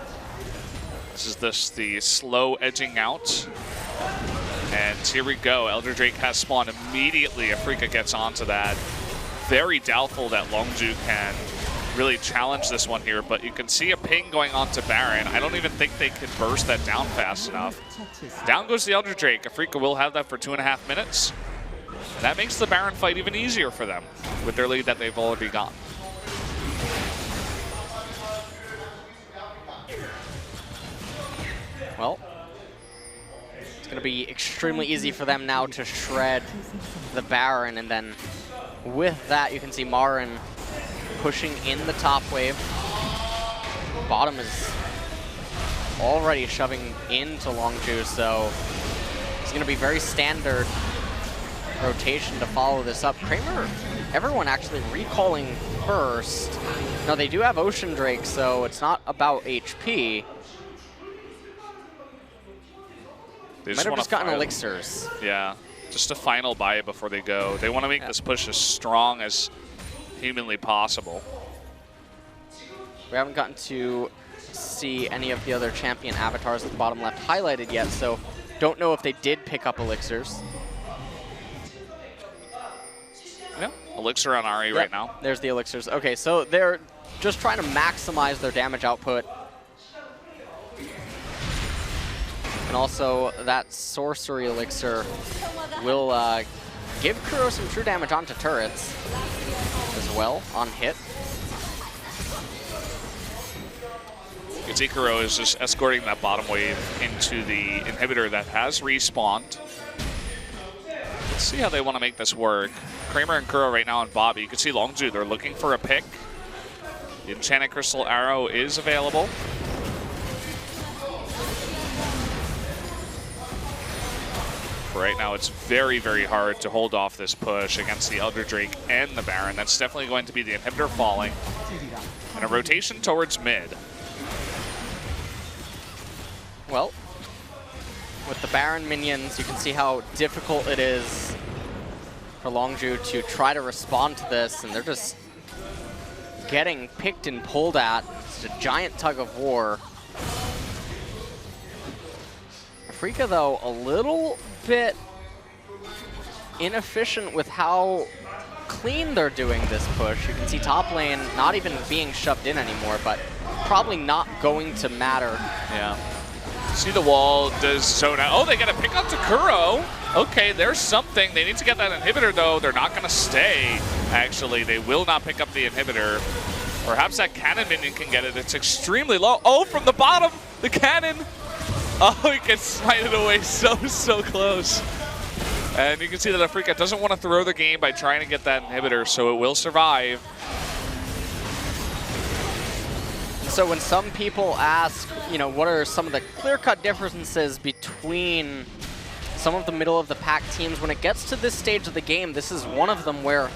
This is the slow edging out. And here we go. Elder Drake has spawned immediately. Afreeca gets onto that. Very doubtful that Longzhu can really challenge this one here, but you can see a ping going on to Baron. I don't even think they can burst that down fast enough. Down goes the Elder Drake. Afreeca will have that for 2.5 minutes. That makes the Baron fight even easier for them with their lead that they've already gotten. Well, it's going to be extremely easy for them now to shred the Baron, and then with that, you can see Marin pushing in the top wave. Bottom is already shoving into Longzhu, so it's going to be very standard rotation to follow this up. Kramer, everyone actually recalling first. Now, they do have Ocean Drake, so it's not about HP. They Might have just gotten elixirs. Yeah, just a final buy before they go. They want to make this push as strong as humanly possible. We haven't gotten to see any of the other champion avatars at the bottom left highlighted yet, so don't know if they did pick up elixirs. Yeah, elixir on Ari right now. There's the elixirs. Okay, so they're just trying to maximize their damage output. And also, that sorcery elixir will give Kuro some true damage onto turrets as well on hit. Kuro is just escorting that bottom wave into the inhibitor that has respawned. Let's see how they want to make this work. Kramer and Kuro right now on Bobby. You can see Longzhu, they're looking for a pick. The Enchanted Crystal Arrow is available. For right now, it's very, very hard to hold off this push against the Elder Drake and the Baron. That's definitely going to be the inhibitor falling. And a rotation towards mid. Well, with the Baron minions, you can see how difficult it is for Longzhu to try to respond to this, and they're just getting picked and pulled at. It's a giant tug of war. Afreeca, though, a little bit inefficient with how clean they're doing this push. You can see top lane not even being shoved in anymore, but probably not going to matter. Yeah. See the wall does zone out. Oh, they get a pick up to Kuro. Okay, there's something. They need to get that inhibitor, though. They're not going to stay, actually. They will not pick up the inhibitor. Perhaps that cannon minion can get it. It's extremely low. Oh, from the bottom, the cannon. Oh, he can smite it away so close. And you can see that Afreeca doesn't want to throw the game by trying to get that inhibitor, so it will survive. So when some people ask, you know, what are some of the clear-cut differences between some of the middle-of-the-pack teams, when it gets to this stage of the game, this is one of them where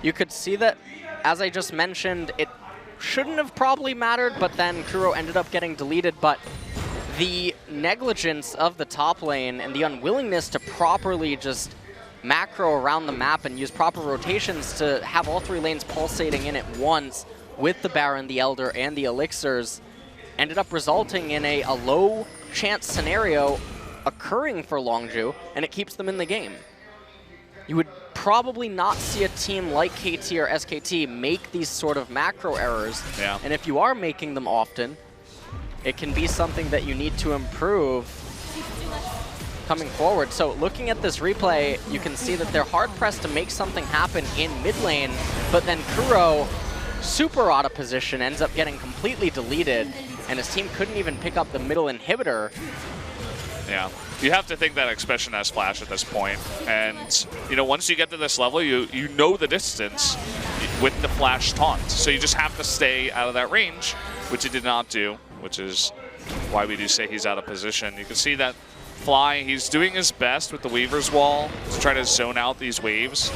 you could see that, as I just mentioned, it shouldn't have probably mattered, but then Kuro ended up getting deleted. But the negligence of the top lane and the unwillingness to properly just macro around the map and use proper rotations to have all three lanes pulsating in at once with the Baron, the Elder, and the Elixirs ended up resulting in a low chance scenario occurring for Longzhu, and it keeps them in the game. You would probably not see a team like KT or SKT make these sort of macro errors, yeah. And if you are making them often, it can be something that you need to improve coming forward. So looking at this replay, you can see that they're hard-pressed to make something happen in mid lane, but then Kuro, super out of position, ends up getting completely deleted, and his team couldn't even pick up the middle inhibitor. Yeah, you have to think that Expression has flash at this point, and you know, once you get to this level, you know the distance with the flash taunt, so you just have to stay out of that range, which he did not do, which is why we do say he's out of position. You can see that Fly, he's doing his best with the Weaver's Wall to try to zone out these waves.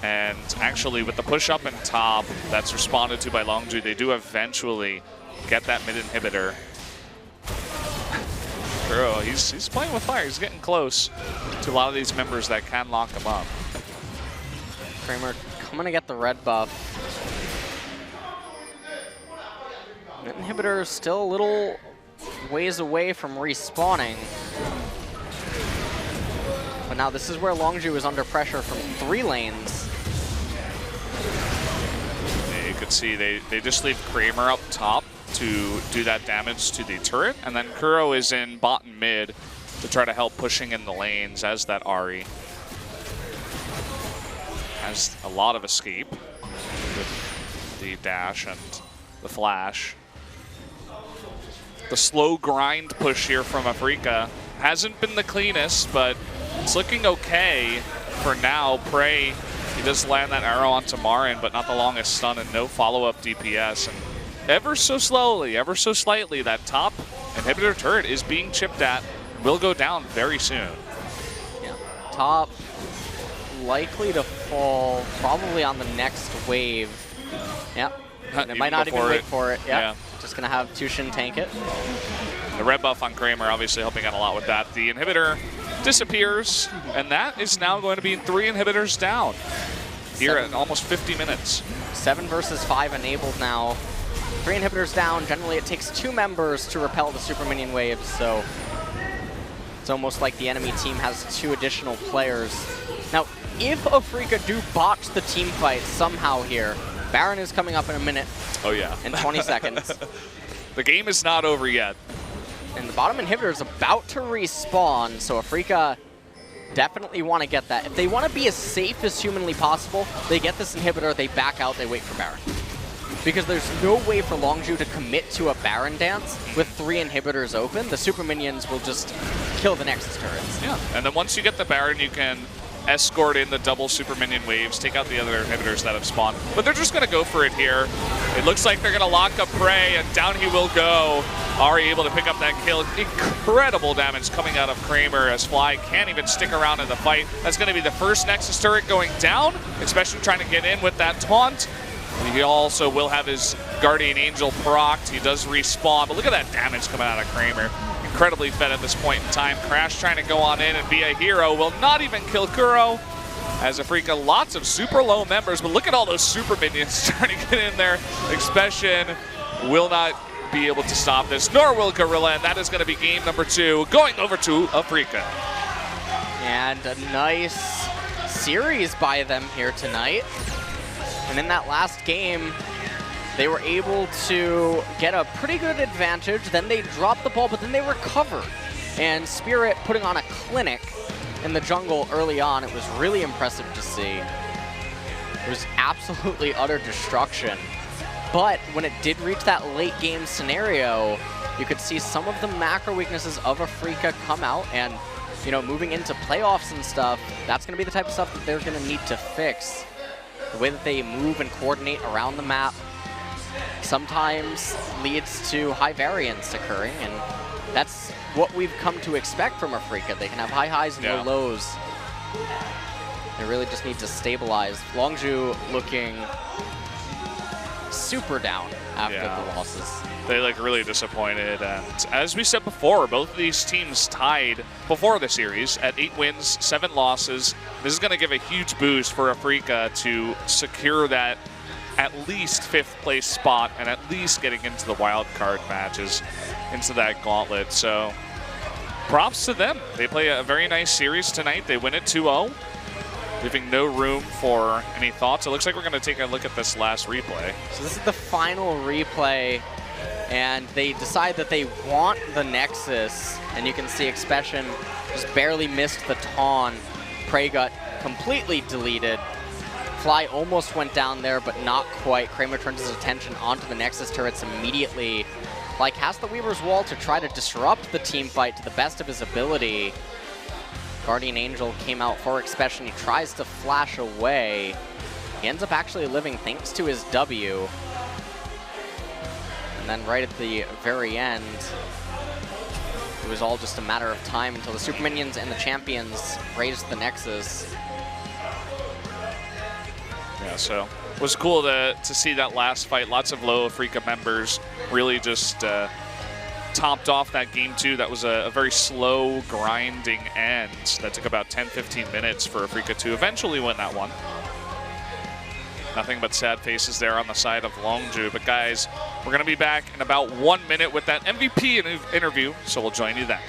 And actually, with the push up and top that's responded to by Longzhu, they do eventually get that mid inhibitor. Kuro, he's playing with fire. He's getting close to a lot of these members that can lock him up. Kramer coming to get the red buff. Mid inhibitor is still a little ways away from respawning. But now this is where Longzhu is under pressure from three lanes. You can see they just leave Kramer up top to do that damage to the turret, and then Kuro is in bot and mid to try to help pushing in the lanes as that Ahri has a lot of escape with the dash and the flash. The slow grind push here from Afreeca hasn't been the cleanest, but it's looking okay for now. Prey, he does land that arrow onto Marin, but not the longest stun and no follow-up DPS. And ever so slowly, ever so slightly, that top inhibitor turret is being chipped at and will go down very soon. Yeah, top likely to fall probably on the next wave. Yep, and it might not even wait for it. Yep. Yeah. Just gonna have Tushin tank it. The red buff on Kramer obviously helping out a lot with that. The inhibitor disappears, and that is now going to be 3 inhibitors down here at almost 50 minutes. 7 versus 5 enabled now. 3 inhibitors down. Generally, it takes 2 members to repel the super minion waves, so it's almost like the enemy team has 2 additional players. Now, if Afreeca do botch the team fight somehow here, Baron is coming up in a minute. Oh yeah. In 20 seconds. The game is not over yet. And the bottom inhibitor is about to respawn, so Afreeca definitely want to get that. If they want to be as safe as humanly possible, they get this inhibitor, they back out, they wait for Baron. Because there's no way for Longzhu to commit to a Baron dance with 3 inhibitors open. The super minions will just kill the Nexus turrets. Yeah, and then once you get the Baron, you can escort in the double super minion waves, take out the other inhibitors that have spawned. But they're just going to go for it here. It looks like they're going to lock up Prey, and down he will go. Ari able to pick up that kill. Incredible damage coming out of Kramer as Fly can't even stick around in the fight. That's going to be the first Nexus turret going down, especially trying to get in with that taunt. He also will have his Guardian Angel procced. He does respawn, but look at that damage coming out of Kramer. Incredibly fed at this point in time. Crash trying to go on in and be a hero. Will not even kill Kuro. As Afreeca, lots of super low members, but look at all those super minions trying to get in there. Expression will not be able to stop this, nor will Gorilla, and that is going to be game number 2, going over to Afreeca. And a nice series by them here tonight. And in that last game, they were able to get a pretty good advantage. Then they dropped the ball, but then they recovered. And Spirit putting on a clinic in the jungle early on. It was really impressive to see. It was absolutely utter destruction. But when it did reach that late game scenario, you could see some of the macro weaknesses of Afreeca come out. And, you know, moving into playoffs and stuff, that's going to be the type of stuff that they're going to need to fix. The way that they move and coordinate around the map sometimes leads to high variance occurring, and that's what we've come to expect from Afreeca. They can have high highs and low lows. They really just need to stabilize. Longzhu looking super down after the losses. They look really disappointed, and as we said before, both of these teams tied before the series at 8 wins, 7 losses. This is going to give a huge boost for Afreeca to secure that at least 5th place spot and at least getting into the wild card matches, into that gauntlet. So props to them. They play a very nice series tonight. They win it 2-0, leaving no room for any thoughts. It looks like we're going to take a look at this last replay. So this is the final replay, and they decide that they want the Nexus, and you can see Expression just barely missed the taunt. Prey got completely deleted. Fly almost went down there, but not quite. Kramer turns his attention onto the Nexus turrets immediately. Fly casts the Weaver's Wall to try to disrupt the team fight to the best of his ability. Guardian Angel came out for Expression. He tries to flash away. He ends up actually living thanks to his W. And then right at the very end, it was all just a matter of time until the Super Minions and the Champions raised the Nexus. Yeah, so it was cool to see that last fight. Lots of low Afreeca members really just topped off that game 2. That was a very slow, grinding end that took about 10-15 minutes for Afreeca to eventually win that one. Nothing but sad faces there on the side of Longzhu. But guys, we're going to be back in about 1 minute with that MVP interview, so we'll join you then.